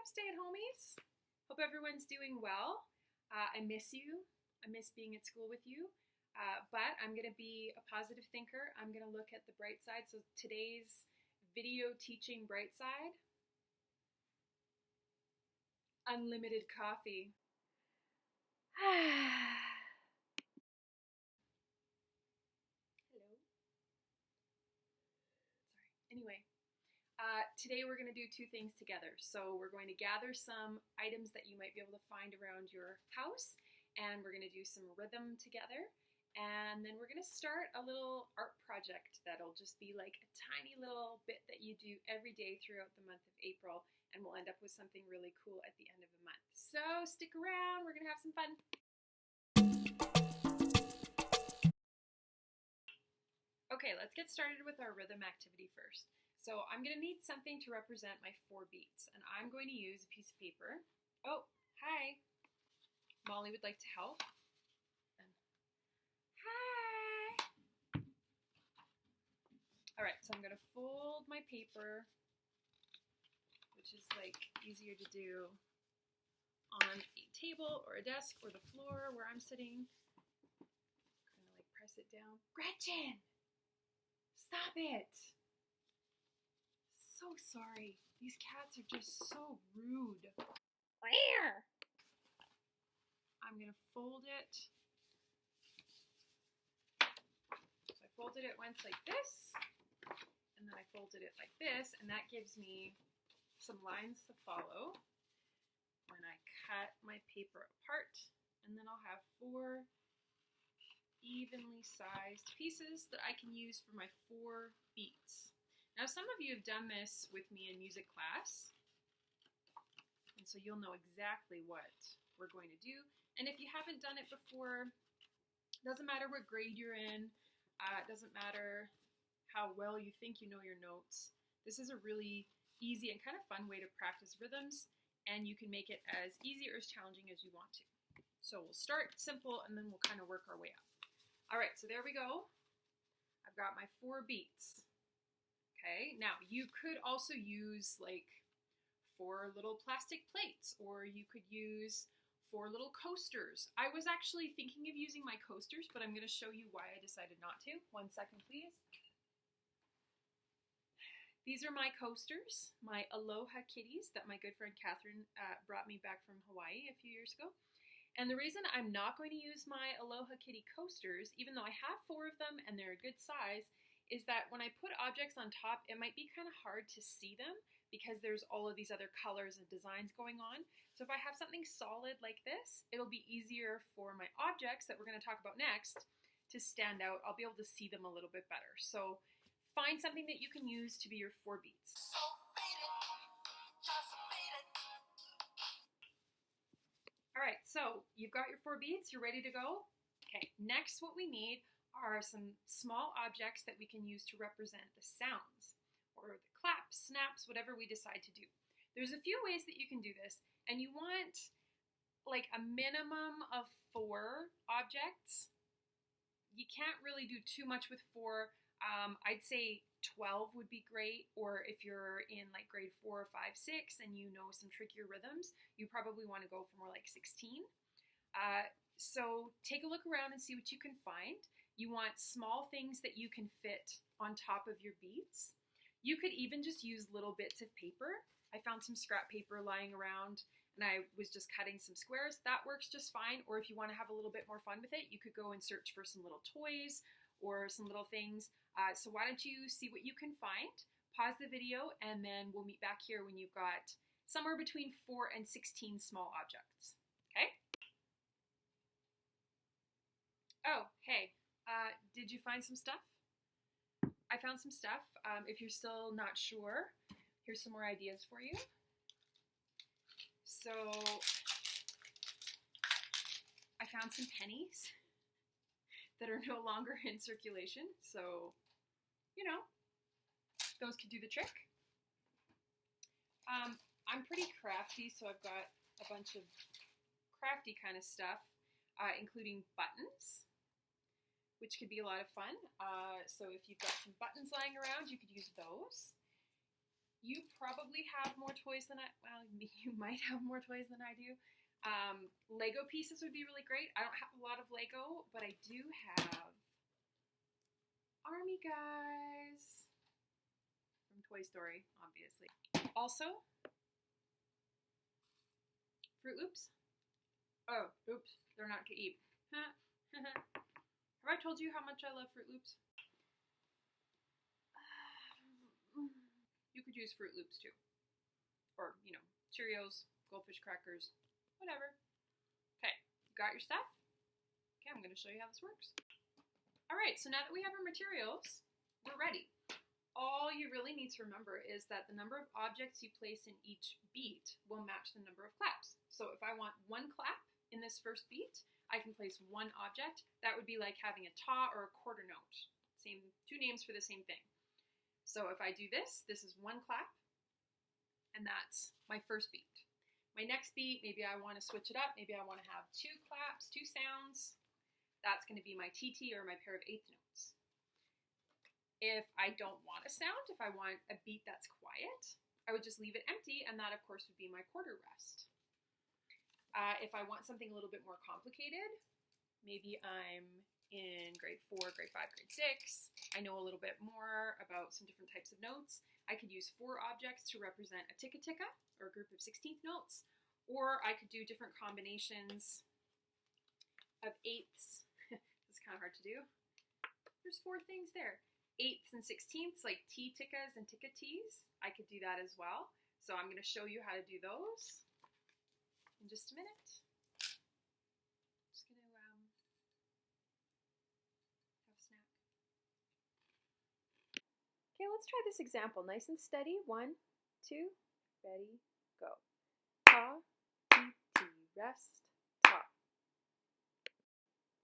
up, stay-at-homies? Hope everyone's doing well. I miss you. I miss being at school with you. But I'm going to be a positive thinker. I'm going to look at the bright side. So today's video teaching bright side, unlimited coffee. Hello. Sorry. Anyway. Today we're going to do two things together. So we're going to gather some items that you might be able to find around your house, and we're going to do some rhythm together, and then we're going to start a little art project that'll just be like a tiny little bit that you do every day throughout the month of April, and we'll end up with something really cool at the end of the month. So stick around, we're going to have some fun. Okay, let's get started with our rhythm activity first. So I'm going to need something to represent my 4 beats, and I'm going to use a piece of paper. Oh, hi. Molly would like to help. Hi. All right, so I'm going to fold my paper, which is like easier to do on a table or a desk or the floor where I'm sitting. Kind of like press it down. Gretchen, stop it. So sorry. These cats are just so rude. Where? I'm going to fold it. So I folded it once like this, and then I folded it like this, and that gives me some lines to follow when I cut my paper apart, and then I'll have 4 evenly sized pieces that I can use for my 4 beats. Now, some of you have done this with me in music class, and so you'll know exactly what we're going to do. And if you haven't done it before, it doesn't matter what grade you're in, it doesn't matter how well you think you know your notes. This is a really easy and kind of fun way to practice rhythms, and you can make it as easy or as challenging as you want to. So we'll start simple, and then we'll kind of work our way up. All right, so there we go. I've got my 4 beats. Okay, now you could also use like 4 little plastic plates, or you could use 4 little coasters. I was actually thinking of using my coasters, but I'm going to show you why I decided not to. 1 second, please. These are my coasters, my Aloha kitties that my good friend Catherine brought me back from Hawaii a few years ago. And the reason I'm not going to use my Aloha kitty coasters, even though I have 4 of them and they're a good size, is that when I put objects on top, it might be kind of hard to see them because there's all of these other colors and designs going on. So if I have something solid like this, it'll be easier for my objects that we're going to talk about next to stand out. I'll be able to see them a little bit better. So find something that you can use to be your 4 beats. All right, so you've got your 4 beats, you're ready to go? Okay, next what we need are some small objects that we can use to represent the sounds, or the claps, snaps, whatever we decide to do. There's a few ways that you can do this, and you want like a minimum of 4 objects. You can't really do too much with 4. I'd say 12 would be great, or if you're in like grade 4, 5, 6 and you know some trickier rhythms, you probably want to go for more like 16. So take a look around and see what you can find. You want small things that you can fit on top of your beats. You could even just use little bits of paper. I found some scrap paper lying around and I was just cutting some squares. That works just fine. Or if you want to have a little bit more fun with it, you could go and search for some little toys or some little things. So why don't you see what you can find, pause the video, and then we'll meet back here when you've got somewhere between 4 and 16 small objects. Okay? Oh, hey, did you find some stuff? I found some stuff. If you're still not sure, here's some more ideas for you. So I found some pennies that are no longer in circulation. So, you know, those could do the trick. I'm pretty crafty, so I've got a bunch of crafty kind of stuff, including buttons, which could be a lot of fun. So if you've got some buttons lying around, you could use those. You probably have more toys than well, you might have more toys than I do. Lego pieces would be really great. I don't have a lot of Lego, but I do have army guys from Toy Story, obviously. Also, Fruit Loops. Oh, oops, they're not to eat. Have I told you how much I love Fruit Loops? You could use Fruit Loops too. Or, you know, Cheerios, Goldfish crackers, whatever. Okay, got your stuff? Okay, I'm going to show you how this works. Alright, so now that we have our materials, we're ready. All you really need to remember is that the number of objects you place in each beat will match the number of claps. So if I want one clap in this first beat, I can place one object. That would be like having a ta or a quarter note. Same, two names for the same thing. So if I do this, this is one clap, and that's my first beat. My next beat, maybe I want to switch it up. Maybe I want to have two claps, two sounds. That's going to be my TT or my pair of eighth notes. If I don't want a sound, if I want a beat that's quiet, I would just leave it empty, and that, of course, would be my quarter rest. If I want something a little bit more complicated, maybe I'm in grade 4, grade 5, grade 6. I know a little bit more about some different types of notes. I could use 4 objects to represent a ticka-ticka, or a group of 16th notes, or I could do different combinations of eighths. It's kind of hard to do. There's 4 things there. Eighths and 16ths, like T-tickas and ticka-tees. I could do that as well. So I'm going to show you how to do those in just a minute. Just going to have a snack. Okay, let's try this example. Nice and steady. 1, 2, ready, go. Ta, T, T, rest, ta.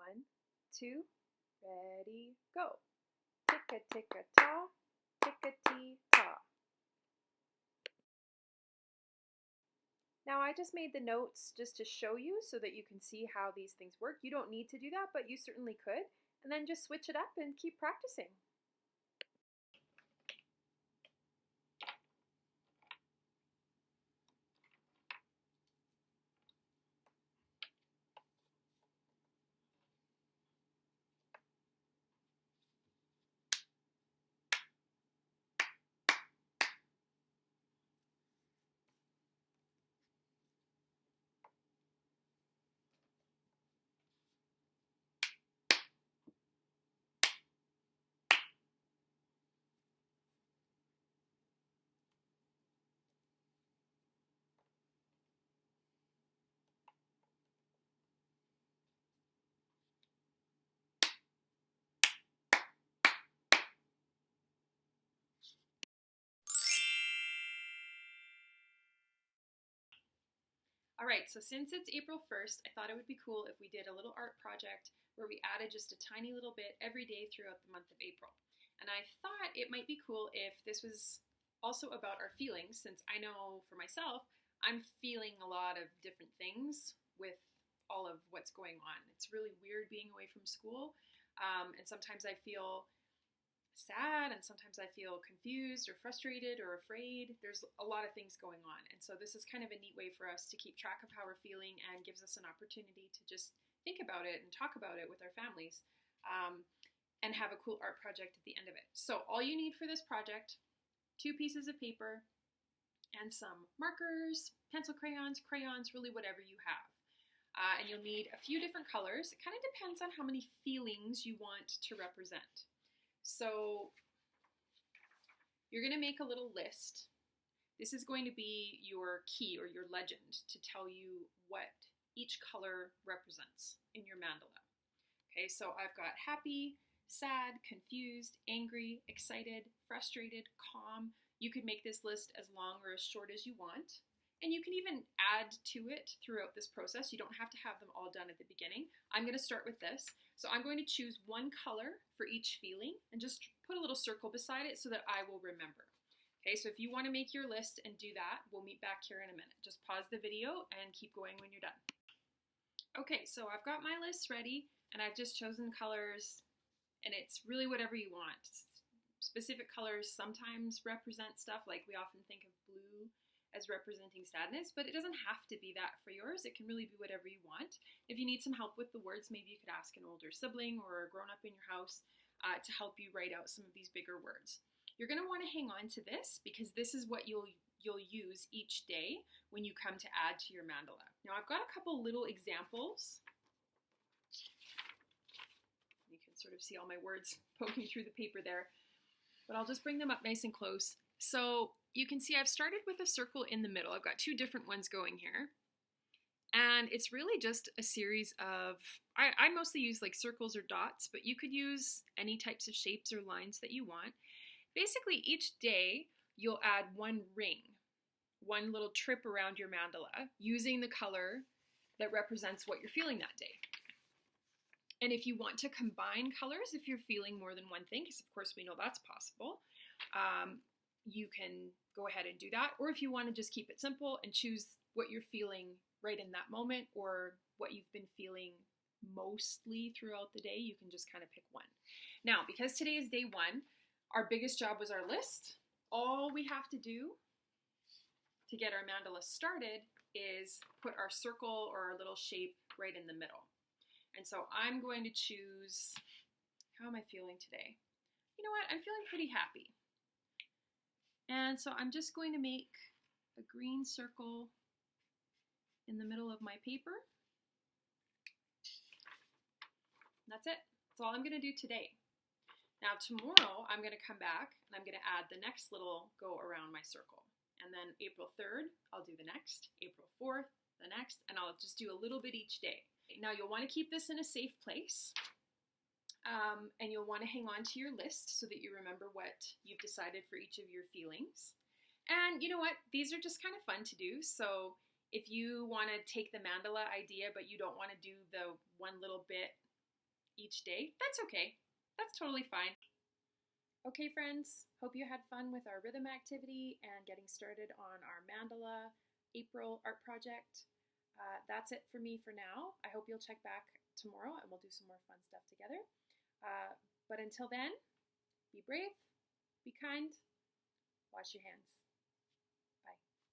1, 2, ready, go. Ticka, ticka, ta, ticka, tee, ta. Now I just made the notes just to show you so that you can see how these things work. You don't need to do that, but you certainly could. And then just switch it up and keep practicing. Alright, so since it's April 1st, I thought it would be cool if we did a little art project where we added just a tiny little bit every day throughout the month of April. And I thought it might be cool if this was also about our feelings, since I know for myself, I'm feeling a lot of different things with all of what's going on. It's really weird being away from school, and sometimes I feel sad, and sometimes I feel confused or frustrated or afraid. There's a lot of things going on, and so this is kind of a neat way for us to keep track of how we're feeling and gives us an opportunity to just think about it and talk about it with our families, and have a cool art project at the end of it. So all you need for this project, 2 pieces of paper and some markers, pencil crayons, really whatever you have. And you'll need a few different colors. It kind of depends on how many feelings you want to represent. So you're going to make a little list. This is going to be your key or your legend to tell you what each color represents in your mandala. Okay, so I've got happy, sad, confused, angry, excited, frustrated, calm. You could make this list as long or as short as you want. And you can even add to it throughout this process. You don't have to have them all done at the beginning. I'm going to start with this. So I'm going to choose one color for each feeling and just put a little circle beside it so that I will remember. Okay, so if you want to make your list and do that, we'll meet back here in a minute. Just pause the video and keep going when you're done. Okay, so I've got my list ready and I've just chosen colors, and it's really whatever you want. specific colors sometimes represent stuff, like we often think of blue as representing sadness, but it doesn't have to be that for yours. It can really be whatever you want. If you need some help with the words, maybe you could ask an older sibling or a grown-up in your house to help you write out some of these bigger words. You're going to want to hang on to this because this is what you'll use each day when you come to add to your mandala. Now I've got a couple little examples. You can sort of see all my words poking through the paper there, but I'll just bring them up nice and close. So you can see I've started with a circle in the middle. I've got two different ones going here. And it's really just a series of, I mostly use like circles or dots, but you could use any types of shapes or lines that you want. Basically, each day you'll add one ring, one little trip around your mandala using the color that represents what you're feeling that day. And if you want to combine colors, if you're feeling more than one thing, because of course we know that's possible, you can go ahead and do that. Or if you want to just keep it simple and choose what you're feeling right in that moment or what you've been feeling mostly throughout the day, you can just kind of pick one. Now, because today is day one, our biggest job was our list. All we have to do to get our mandala started is put our circle or our little shape right in the middle. And so I'm going to choose, how am I feeling today? You know what, I'm feeling pretty happy. And so I'm just going to make a green circle in the middle of my paper. That's it. That's all I'm going to do today. Now tomorrow I'm going to come back and I'm going to add the next little go around my circle. And then April 3rd, I'll do the next. April 4th, the next, and I'll just do a little bit each day. Now you'll want to keep this in a safe place. And you'll want to hang on to your list so that you remember what you've decided for each of your feelings. And you know what? These are just kind of fun to do. So if you want to take the mandala idea, but you don't want to do the one little bit each day, that's okay. That's totally fine. Okay, friends, hope you had fun with our rhythm activity and getting started on our mandala April art project. That's it for me for now. I hope you'll check back tomorrow and we'll do some more fun stuff together. But until then, be brave, be kind, wash your hands.